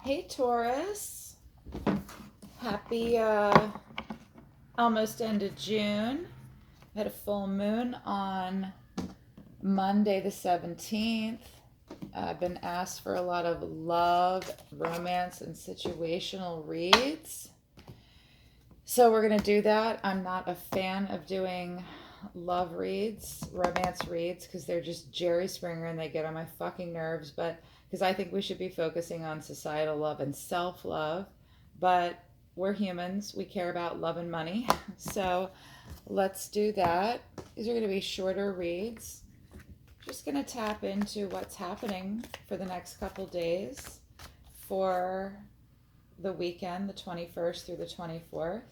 Hey Taurus, happy almost end of June. Had a full moon on Monday the 17th. I've been asked for a lot of love, romance, and situational reads. So we're going to do that. I'm not a fan of doing love reads, romance reads, because they're just Jerry Springer and they get on my fucking nerves. But because I think we should be focusing on societal love and self love. But we're humans, we care about love and money. So let's do that. These are going to be shorter reads. Just going to tap into what's happening for the next couple days for the weekend, the 21st through the 24th.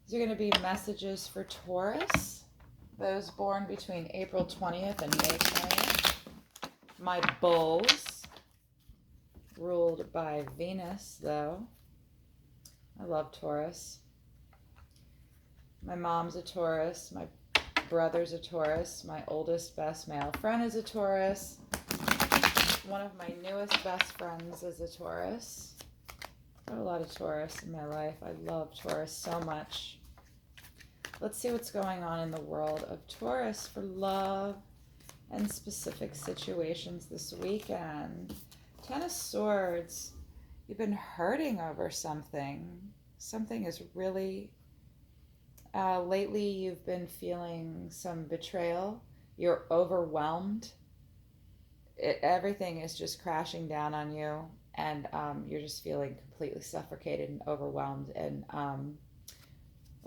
These are going to be messages for Taurus, those born between April 20th and May 20th. My bulls, ruled by Venus, though. I love Taurus. My mom's a Taurus. My brother's a Taurus. My oldest best male friend is a Taurus. One of my newest best friends is a Taurus. I have a lot of Taurus in my life. I love Taurus so much. Let's see what's going on in the world of Taurus for love and specific situations this weekend. Ten of Swords. You've been hurting over something. Something is really... lately you've been feeling some betrayal. You're overwhelmed. Everything is just crashing down on you. And you're just feeling completely suffocated and overwhelmed. And a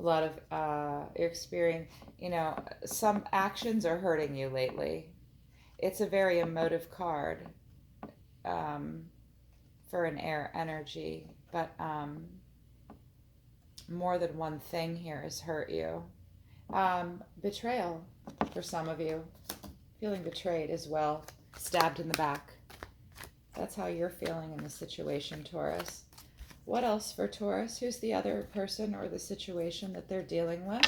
lot of your experience, some actions are hurting you lately. It's a very emotive card for an air energy, but more than one thing here has hurt you. Betrayal for some of you. Feeling betrayed as well. Stabbed in the back. That's how you're feeling in the situation, Taurus. What else for Taurus? Who's the other person or the situation that they're dealing with?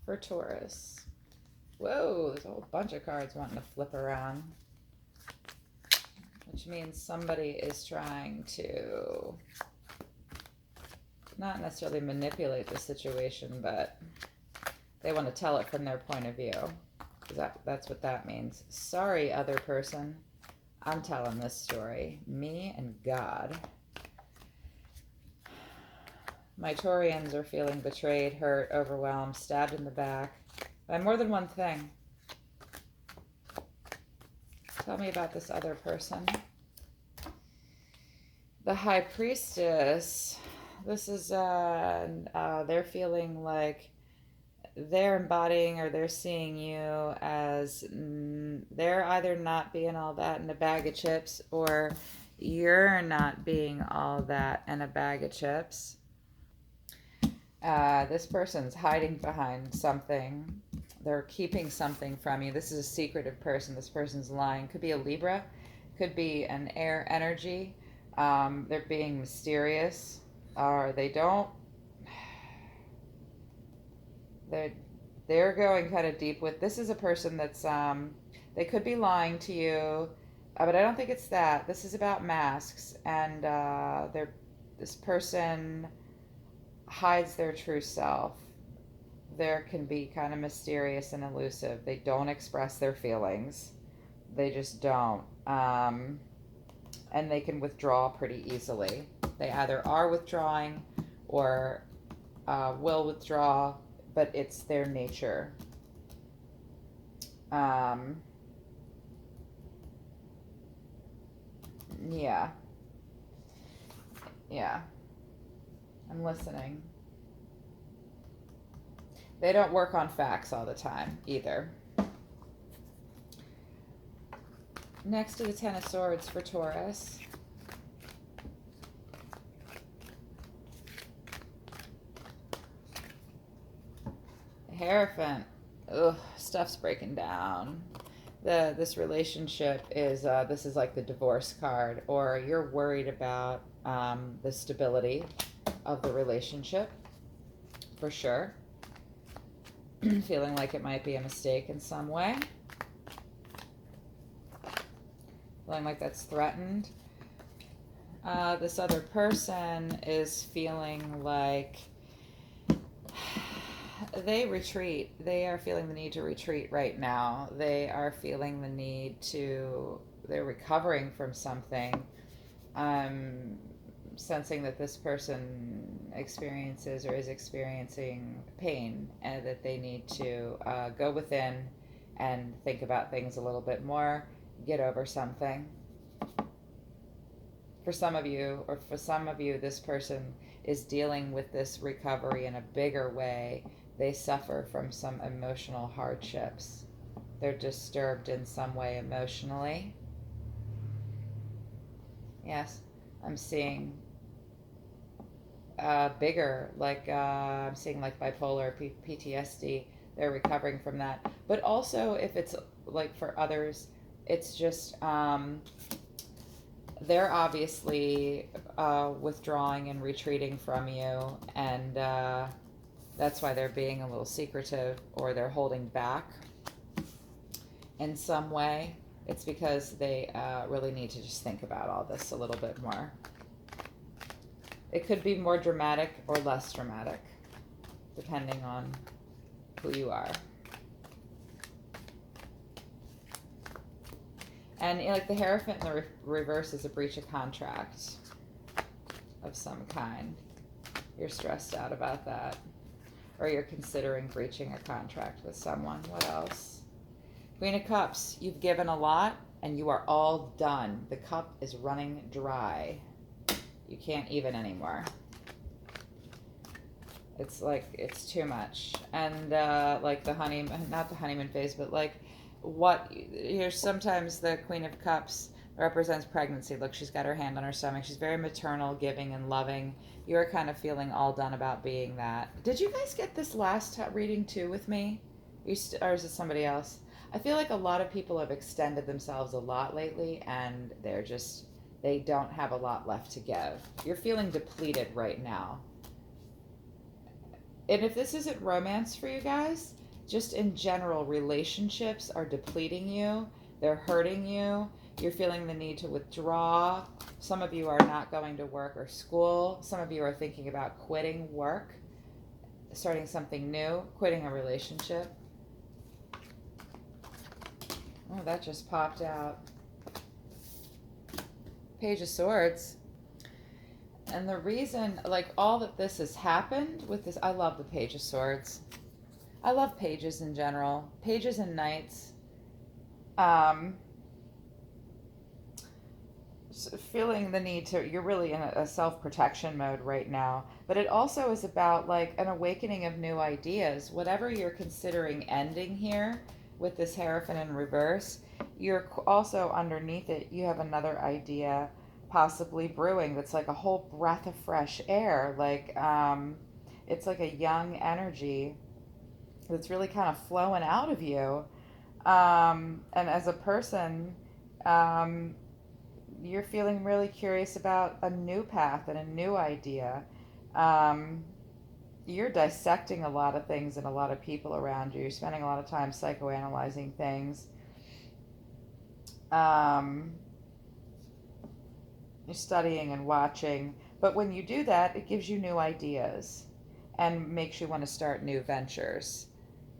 For Taurus. Whoa, there's a whole bunch of cards wanting to flip around. Which means somebody is trying to not necessarily manipulate the situation, but they want to tell it from their point of view. That's what that means. Sorry, other person. I'm telling this story. Me and God. My Taurians are feeling betrayed, hurt, overwhelmed, stabbed in the back by more than one thing. Tell me about this other person. The High Priestess. This is, they're feeling like they're embodying or they're seeing you as they're either not being all that in a bag of chips or you're not being all that in a bag of chips. This person's hiding behind something. They're keeping something from you. This is a secretive person. This person's lying. Could be a Libra. Could be an air energy. They're being mysterious. Or they don't... They're going kind of deep with... This is a person that's... they could be lying to you. But I don't think it's that. This is about masks. And this person hides their true self. There can be kind of mysterious and elusive. They don't express their feelings. They just don't. And they can withdraw pretty easily. They either are withdrawing or will withdraw, but it's their nature. Yeah. I'm listening. They don't work on facts all the time either. Next to the Ten of Swords for Taurus. Hierophant. Ugh, stuff's breaking down. This relationship is, this is like the divorce card, or you're worried about the stability of the relationship, for sure. feeling like it might be a mistake in some way, feeling like that's threatened. This other person is feeling like they retreat. They are feeling the need to retreat right now. They are feeling the need to, they're recovering from something. I'm sensing that this person experiences or is experiencing pain, and that they need to go within and think about things a little bit more, get over something. For some of you, this person is dealing with this recovery in a bigger way. They suffer from some emotional hardships. They're disturbed in some way emotionally. Yes, I'm seeing bigger, like I'm seeing like bipolar PTSD. They're recovering from that. But also, if it's like for others, it's just they're obviously withdrawing and retreating from you, and that's why they're being a little secretive, or they're holding back in some way. It's because they really need to just think about all this a little bit more. It could be more dramatic or less dramatic, depending on who you are. And like the Hierophant in the reverse is a breach of contract of some kind. You're stressed out about that. Or you're considering breaching a contract with someone. What else? Queen of Cups, you've given a lot and you are all done. The cup is running dry. You can't even anymore. It's like, it's too much. And like the honeymoon, not the honeymoon phase, but like what, here's sometimes the Queen of Cups represents pregnancy. Look, she's got her hand on her stomach. She's very maternal, giving, and loving. You're kind of feeling all done about being that. Did you guys get this last reading too with me? Or is it somebody else? I feel like a lot of people have extended themselves a lot lately, and they don't have a lot left to give. You're feeling depleted right now. And if this isn't romance for you guys, just in general, relationships are depleting you. They're hurting you. You're feeling the need to withdraw. Some of you are not going to work or school. Some of you are thinking about quitting work, starting something new, quitting a relationship. Oh, that just popped out. Page of Swords. And the reason, like, all that this has happened with this, I love the Page of Swords. I love pages in general. Pages and knights. Feeling the need to, you're really in a self-protection mode right now. But it also is about, like, an awakening of new ideas. Whatever you're considering ending here with this Hierophant in reverse, you're also underneath it, you have another idea possibly brewing that's like a whole breath of fresh air. Like, it's like a young energy that's really kind of flowing out of you. And as a person, you're feeling really curious about a new path and a new idea. You're dissecting a lot of things and a lot of people around you. You're spending a lot of time psychoanalyzing things. You're studying and watching. But when you do that, it gives you new ideas and makes you want to start new ventures.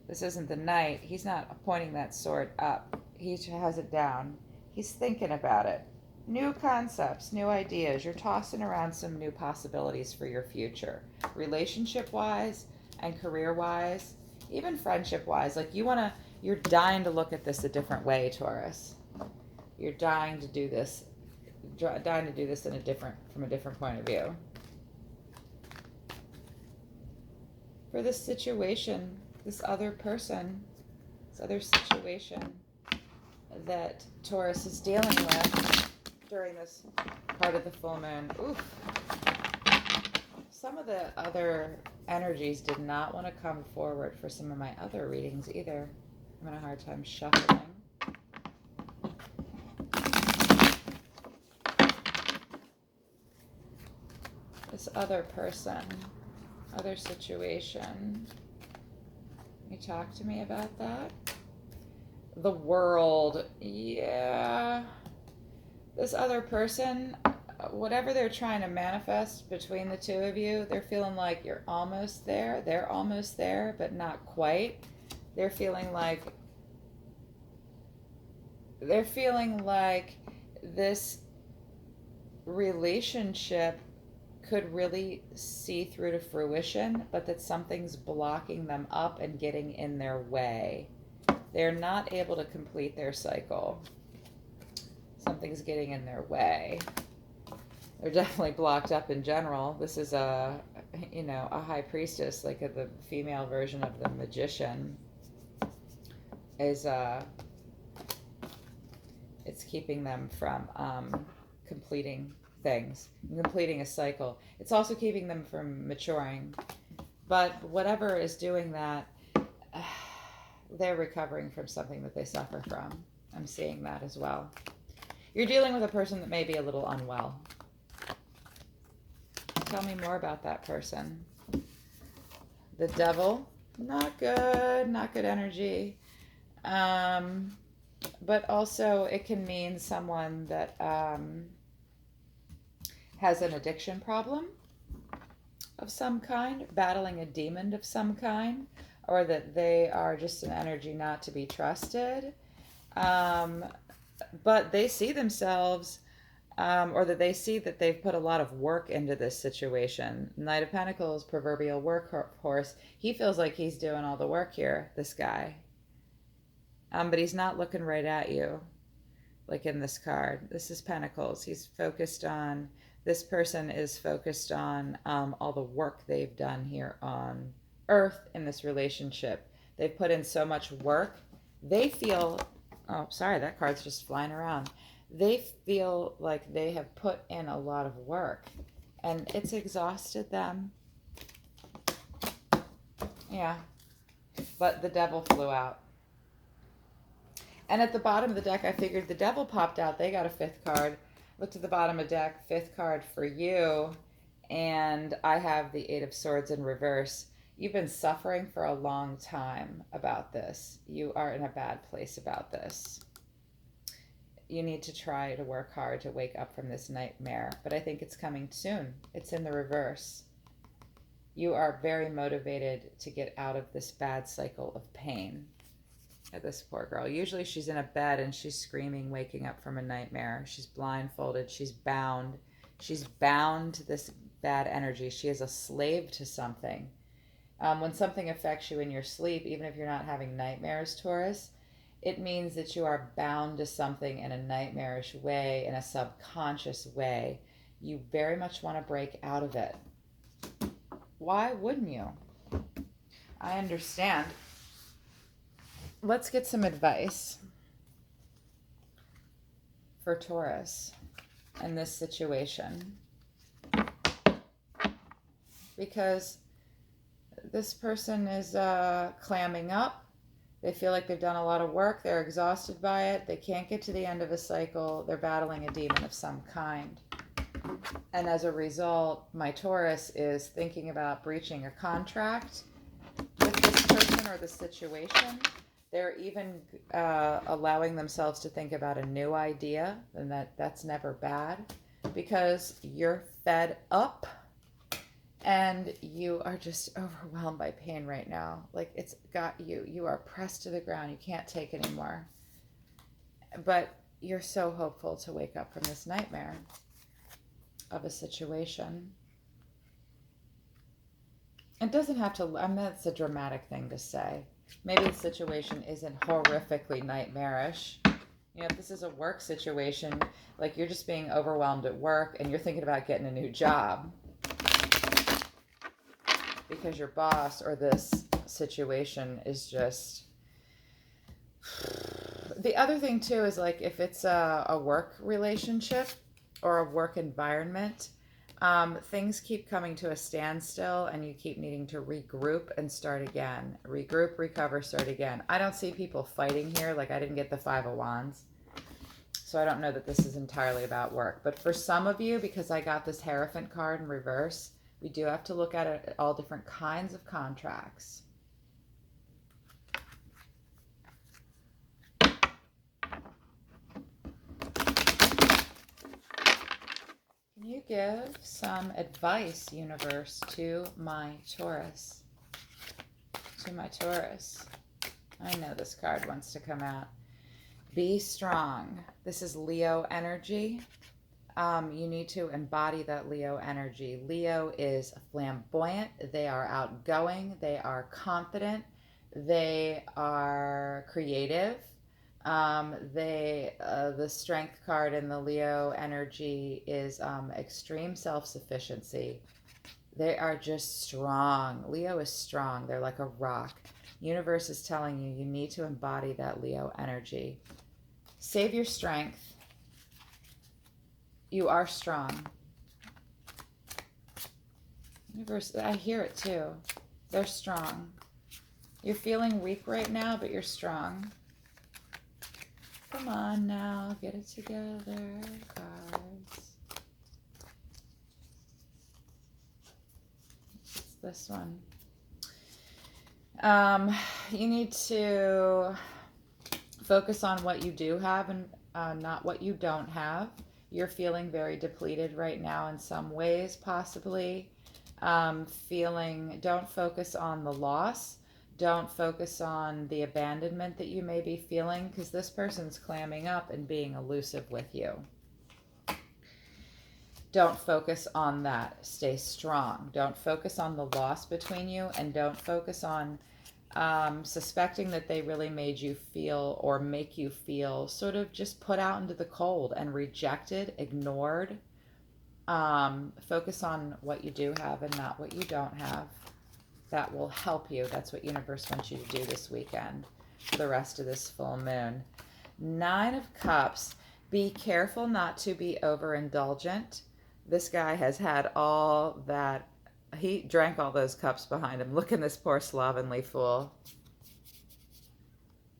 This isn't the knight. He's not pointing that sword up. He has it down. He's thinking about it. New concepts, new ideas. You're tossing around some new possibilities for your future. Relationship-wise and career-wise, even friendship-wise. Like, you're dying to look at this a different way, Taurus. You're dying to do this in from a different point of view. For this situation, this other situation that Taurus is dealing with during this part of the full moon. Oof. Some of the other energies did not want to come forward for some of my other readings either. I'm having a hard time shuffling. This other person, other situation. Let me talk to me about that. The World. Yeah. This other person, whatever they're trying to manifest between the two of you, they're feeling like you're almost there. They're almost there, but not quite. They're feeling like this relationship could really see through to fruition, but that something's blocking them up and getting in their way. They're not able to complete their cycle. Something's getting in their way. They're definitely blocked up in general. This is a high priestess, like the female version of the magician, is it's keeping them from completing things, completing a cycle. It's also keeping them from maturing. But whatever is doing that, they're recovering from something that they suffer from. I'm seeing that as well. You're dealing with a person that may be a little unwell. Tell me more about that person. The Devil, not good energy. But also it can mean someone that has an addiction problem of some kind, battling a demon of some kind, or that they are just an energy not to be trusted. But they see themselves, or that they see that they've put a lot of work into this situation. Knight of Pentacles, proverbial workhorse. He feels like he's doing all the work here, this guy. But he's not looking right at you, like in this card. This is Pentacles. He's focused on, this person is focused on all the work they've done here on Earth in this relationship. They've put in so much work. They feel, oh, sorry, that card's just flying around. They feel like they have put in a lot of work and it's exhausted them. Yeah, but the Devil flew out. And at the bottom of the deck, I figured the Devil popped out. They got a 5th card. Looked at the bottom of the deck, 5th card for you. And I have the 8 of Swords in reverse. You've been suffering for a long time about this. You are in a bad place about this. You need to try to work hard to wake up from this nightmare. But I think it's coming soon. It's in the reverse. You are very motivated to get out of this bad cycle of pain. This poor girl. Usually she's in a bed and she's screaming, waking up from a nightmare. She's blindfolded. She's bound. She's bound to this bad energy. She is a slave to something. When something affects you in your sleep, even if you're not having nightmares, Taurus, it means that you are bound to something in a nightmarish way, in a subconscious way. You very much want to break out of it. Why wouldn't you? I understand. Let's get some advice for Taurus in this situation. Because this person is clamming up. They feel like they've done a lot of work. They're exhausted by it. They can't get to the end of a cycle. They're battling a demon of some kind. And as a result, my Taurus is thinking about breaching a contract with this person or the situation. They're even allowing themselves to think about a new idea, and that's never bad, because you're fed up and you are just overwhelmed by pain right now. Like, it's got you. You are pressed to the ground. You can't take anymore. But you're so hopeful to wake up from this nightmare of a situation. It doesn't have to, I mean, that's a dramatic thing to say. Maybe the situation isn't horrifically nightmarish. You know, if this is a work situation, like you're just being overwhelmed at work and you're thinking about getting a new job because your boss or this situation is just... The other thing too is, like, if it's a work relationship or a work environment, things keep coming to a standstill and you keep needing to regroup and start again. Regroup, recover, start again. I don't see people fighting here. Like, I didn't get the 5 of Wands. So I don't know that this is entirely about work. But for some of you, because I got this Hierophant card in reverse, we do have to look at it, all different kinds of contracts. give some advice, universe, to my Taurus? To my Taurus. I know this card wants to come out. Be strong. This is Leo energy. You need to embody that Leo energy. Leo is flamboyant. They are outgoing. They are confident. They are creative. The strength card in the Leo energy is extreme self-sufficiency. They are just strong. Leo is strong. They're like a rock. Universe is telling you, you need to embody that Leo energy. Save your strength. You are strong. Universe, I hear it too. They're strong. You're feeling weak right now, but you're strong. Come on now, get it together, cards. It's this one. You need to focus on what you do have and not what you don't have. You're feeling very depleted right now in some ways, possibly. Don't focus on the loss. Don't focus on the abandonment that you may be feeling, because this person's clamming up and being elusive with you. Don't focus on that. Stay strong. Don't focus on the loss between you, and don't focus on suspecting that they really made you feel or make you feel sort of just put out into the cold and rejected, ignored. Focus on what you do have and not what you don't have. That will help you. That's what universe wants you to do this weekend for the rest of this full moon. 9 of Cups. Be careful not to be overindulgent. This guy has had all that. He drank all those cups behind him. Look at this poor slovenly fool.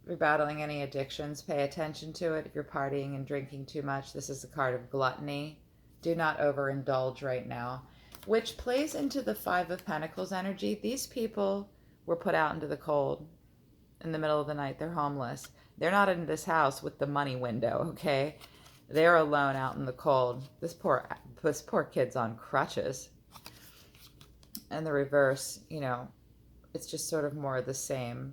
If you're battling any addictions, pay attention to it. If you're partying and drinking too much, this is a card of gluttony. Do not overindulge right now, which plays into the 5 of Pentacles energy. These people were put out into the cold in the middle of the night. They're homeless. They're not in this house with the money window, okay? They're alone out in the cold. This poor kid's on crutches. And the reverse, you know, it's just sort of more of the same.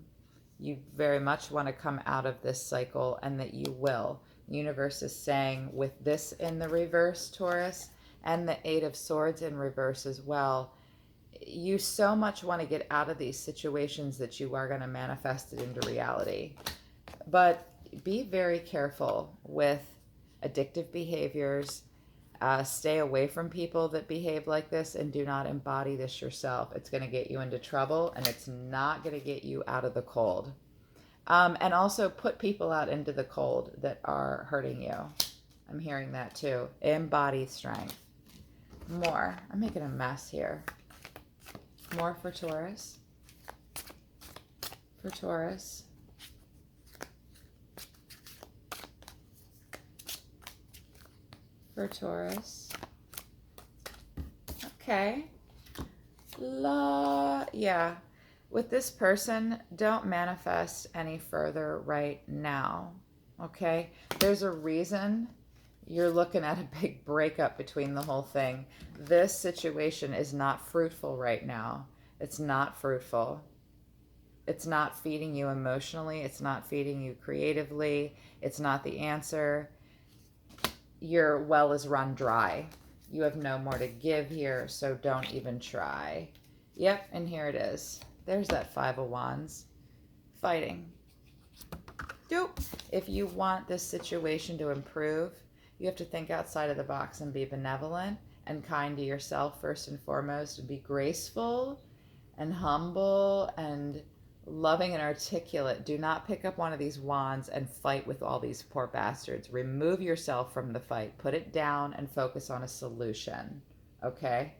You very much want to come out of this cycle, and that you will. The universe is saying, with this in the reverse, Taurus, and the 8 of Swords in reverse as well, you so much want to get out of these situations that you are going to manifest it into reality. But be very careful with addictive behaviors. Stay away from people that behave like this, and do not embody this yourself. It's going to get you into trouble, and it's not going to get you out of the cold. And also put people out into the cold that are hurting you. I'm hearing that too. Embody strength. More. I'm making a mess here. More for Taurus. For Taurus. For Taurus. Okay. Yeah. With this person, don't manifest any further right now. Okay? There's a reason you're looking at a big breakup between the whole thing. This situation is not fruitful right now. It's not fruitful. It's not feeding you emotionally. It's not feeding you creatively. It's not the answer. Your well is run dry. You have no more to give here, so don't even try. Yep, and here it is. There's that 5 of Wands. Fighting. If you want this situation to improve, you have to think outside of the box and be benevolent and kind to yourself first and foremost, and be graceful and humble and loving and articulate. Do not pick up one of these wands and fight with all these poor bastards. Remove yourself from the fight. Put it down and focus on a solution. Okay?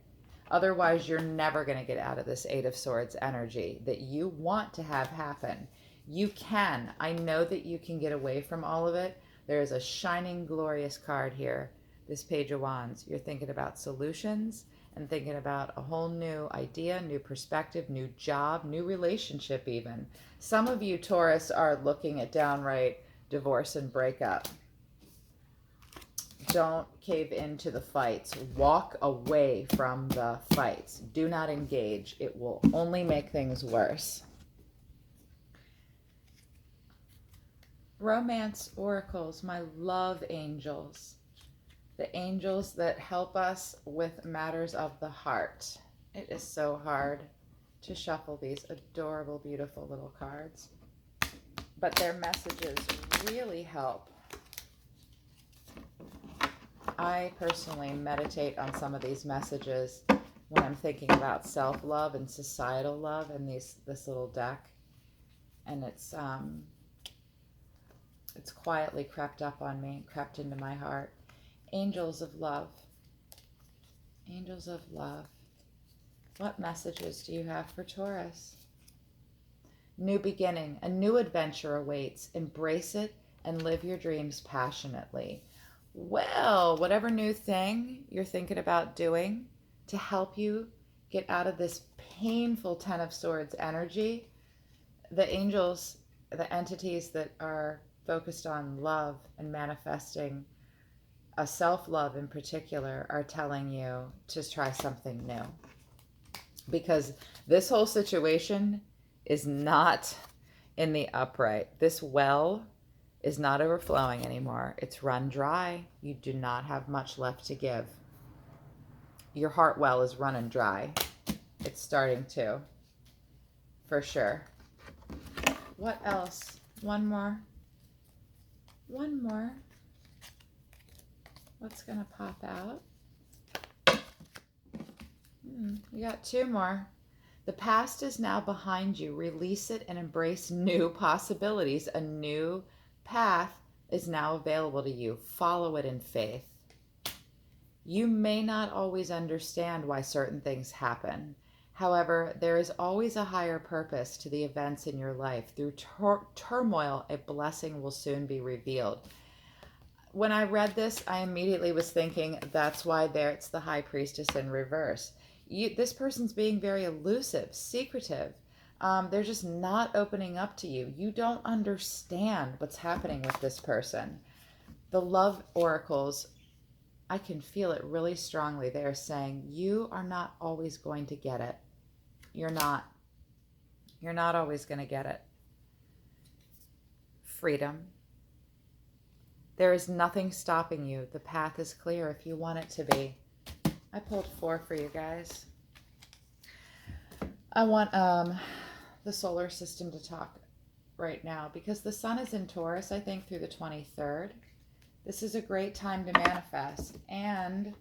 Otherwise, you're never going to get out of this 8 of Swords energy that you want to have happen. You can. I know that you can get away from all of it. There is a shining, glorious card here. This Page of Wands. You're thinking about solutions and thinking about a whole new idea, new perspective, new job, new relationship even. Some of you, Taurus, are looking at downright divorce and breakup. Don't cave into the fights. Walk away from the fights. Do not engage. It will only make things worse. Romance oracles, my love angels. The angels that help us with matters of the heart. It is so hard to shuffle these adorable, beautiful little cards. But their messages really help. I personally meditate on some of these messages when I'm thinking about self-love and societal love in this little deck. And it's quietly crept up on me, crept into my heart. Angels of love. Angels of love. What messages do you have for Taurus? New beginning. A new adventure awaits. Embrace it and live your dreams passionately. Well, whatever new thing you're thinking about doing to help you get out of this painful Ten of Swords energy, the angels, the entities that are focused on love and manifesting a self-love in particular, are telling you to try something new. Because this whole situation is not in the upright. This well is not overflowing anymore. It's run dry. You do not have much left to give. Your heart well is running dry. It's starting to, for sure. What else? One more. One more. What's gonna pop out? We got two more. The past is now behind you. Release it and embrace new possibilities. A new path is now available to you. Follow it in faith. You may not always understand why certain things happen. However, there is always a higher purpose to the events in your life. Through turmoil, a blessing will soon be revealed. When I read this, I immediately was thinking that's why it's the High Priestess in reverse. This person's being very elusive, secretive. They're just not opening up to you. You don't understand what's happening with this person. The love oracles, I can feel it really strongly. They're saying you are not always going to get it. You're not. You're not always going to get it. Freedom. There is nothing stopping you. The path is clear if you want it to be. I pulled 4 for you guys. I want the solar system to talk right now because the sun is in Taurus, I think, through the 23rd. This is a great time to manifest. And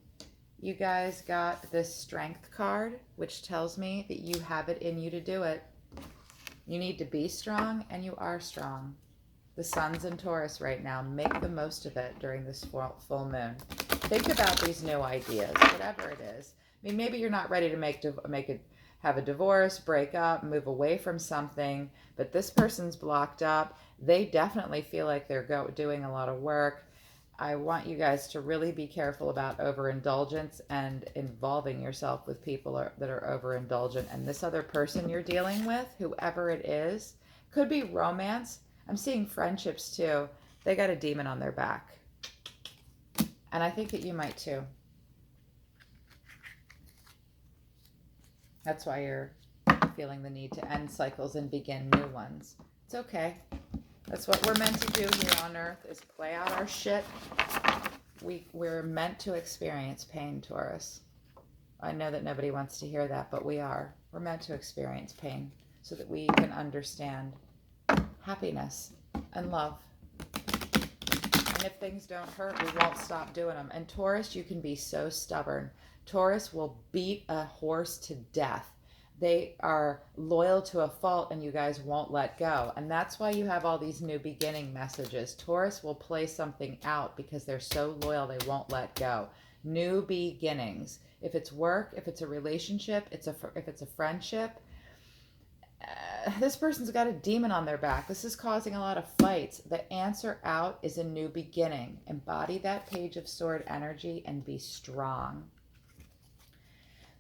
you guys got this strength card, which tells me that you have it in you to do it. You need to be strong, and you are strong. The sun's in Taurus right now. Make the most of it during this full moon. Think about these new ideas, whatever it is. I mean, maybe you're not ready to have a divorce, break up, move away from something, but this person's blocked up. They definitely feel like they're doing a lot of work. I want you guys to really be careful about overindulgence and involving yourself with people that are overindulgent. And this other person you're dealing with, whoever it is, could be romance. I'm seeing friendships too. They got a demon on their back. And I think that you might too. That's why you're feeling the need to end cycles and begin new ones. It's okay. That's what we're meant to do here on Earth, is play out our shit. We're meant to experience pain, Taurus. I know that nobody wants to hear that, but we are. We're meant to experience pain so that we can understand happiness and love. And if things don't hurt, we won't stop doing them. And Taurus, you can be so stubborn. Taurus will beat a horse to death. They are loyal to a fault, and you guys won't let go. And that's why you have all these new beginning messages. Taurus will play something out because they're so loyal they won't let go. New beginnings. If it's work, if it's a relationship, if it's a friendship, this person's got a demon on their back. This is causing a lot of fights. The answer out is a new beginning. Embody that Page of Sword energy and be strong.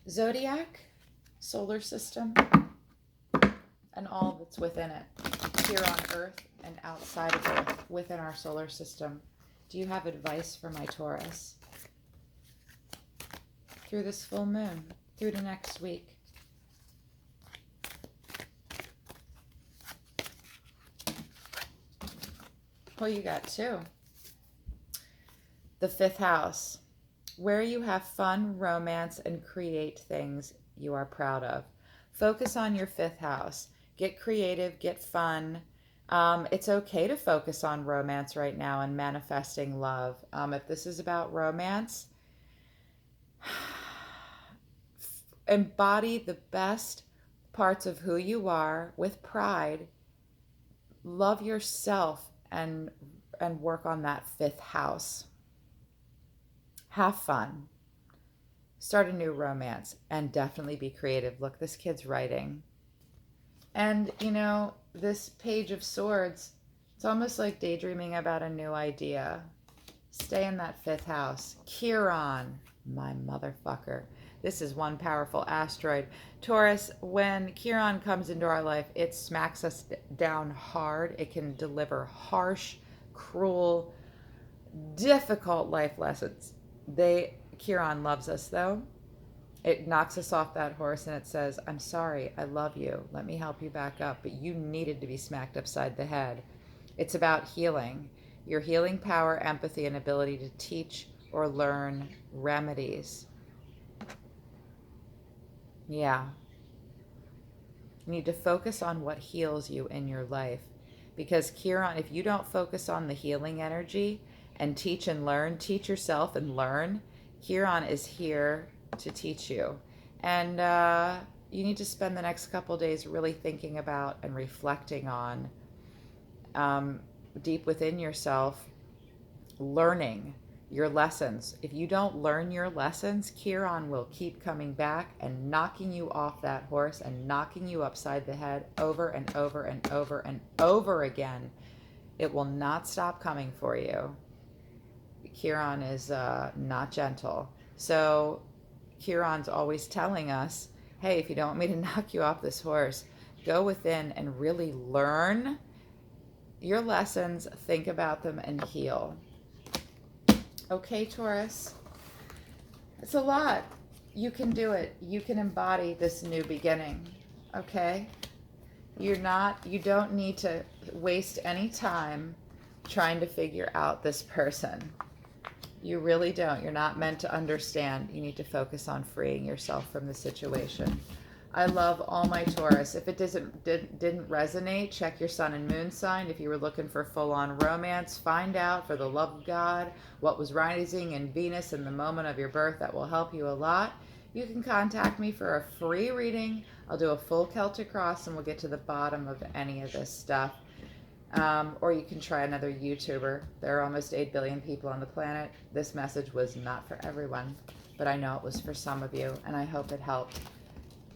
Zodiac, solar system, and all that's within it, here on Earth and outside of Earth, within our solar system. Do you have advice for my Taurus through this full moon, through to next week? Well, you got two. The fifth house, where you have fun, romance, and create things you are proud of. Focus on your fifth house. Get creative, get fun. It's okay to focus on romance right now and manifesting love. If this is about romance, embody the best parts of who you are with pride. Love yourself and work on that fifth house. Have fun. Start a new romance and definitely be creative. Look, this kid's writing. And, you know, this Page of Swords, it's almost like daydreaming about a new idea. Stay in that fifth house. Chiron, my motherfucker. This is one powerful asteroid. Taurus, when Chiron comes into our life, it smacks us down hard. It can deliver harsh, cruel, difficult life lessons. Chiron loves us, though. It knocks us off that horse and it says, I'm sorry, I love you. Let me help you back up. But you needed to be smacked upside the head. It's about healing. Your healing power, empathy, and ability to teach or learn remedies. Yeah. You need to focus on what heals you in your life. Because Chiron, if you don't focus on the healing energy and teach and learn, teach yourself and learn, Chiron is here to teach you. And you need to spend the next couple days really thinking about and reflecting on deep within yourself, learning your lessons. If you don't learn your lessons, Chiron will keep coming back and knocking you off that horse and knocking you upside the head over and over and over and over again. It will not stop coming for you. Chiron is not gentle. So Chiron's always telling us, hey, if you don't want me to knock you off this horse, go within and really learn your lessons, think about them, and heal. Okay, Taurus, it's a lot. You can do it. You can embody this new beginning, okay? You don't need to waste any time trying to figure out this person. You really don't. You're not meant to understand. You need to focus on freeing yourself from the situation. I love all my Taurus. If it didn't resonate, check your sun and moon sign. If you were looking for full-on romance, find out, for the love of God, what was rising in Venus in the moment of your birth. That will help you a lot. You can contact me for a free reading. I'll do a full Celtic cross and we'll get to the bottom of any of this stuff. Or you can try another YouTuber. There are almost 8 billion people on the planet. This message was not for everyone, but I know it was for some of you, and I hope it helped.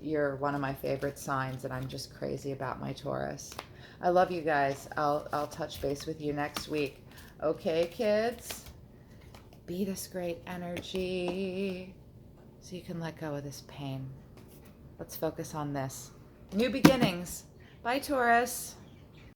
You're one of my favorite signs, and I'm just crazy about my Taurus. I love you guys. I'll touch base with you next week. Okay, kids? Be this great energy so you can let go of this pain. Let's focus on this. New beginnings. Bye, Taurus.